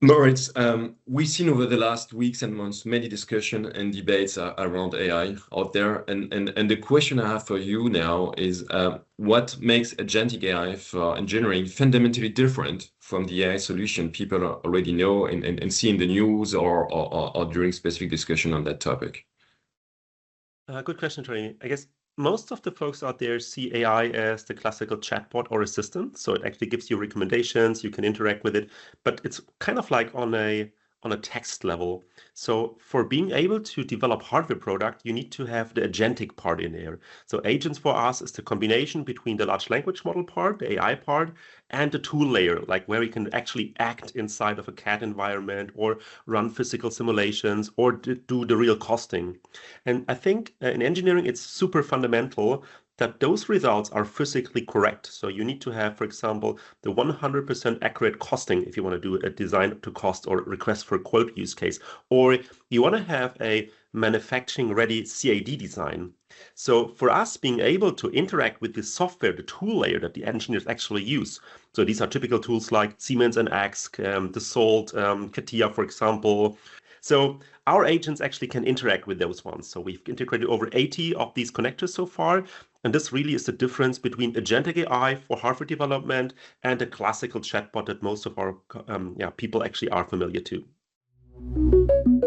Moritz, we've seen over the last weeks and months many discussion and debates around AI out there, and the question I have for you now is what makes agentic AI for engineering fundamentally different from the AI solution people already know and see in the news or during specific discussion on that topic? Good question, Tony. I guess most of the folks out there see AI as the classical chatbot or assistant. So it actually gives you recommendations, you can interact with it, but it's kind of like on a text level. So for being able to develop hardware product, you need to have the agentic part in there. So agents for us is the combination between the large language model part, the AI part, and the tool layer, like where we can actually act inside of a CAD environment or run physical simulations or do the real costing. And I think in engineering, it's super fundamental that those results are physically correct. So you need to have, for example, the 100% accurate costing if you want to do a design to cost or request for a quote use case, or you want to have a manufacturing ready CAD design. So for us being able to interact with the software, the tool layer that the engineers actually use. So these are typical tools like Siemens NX, Dassault, CATIA, for example. So our agents actually can interact with those ones. So we've integrated over 80 of these connectors so far. And this really is the difference between agentic AI for hardware development and a classical chatbot that most of our people actually are familiar to.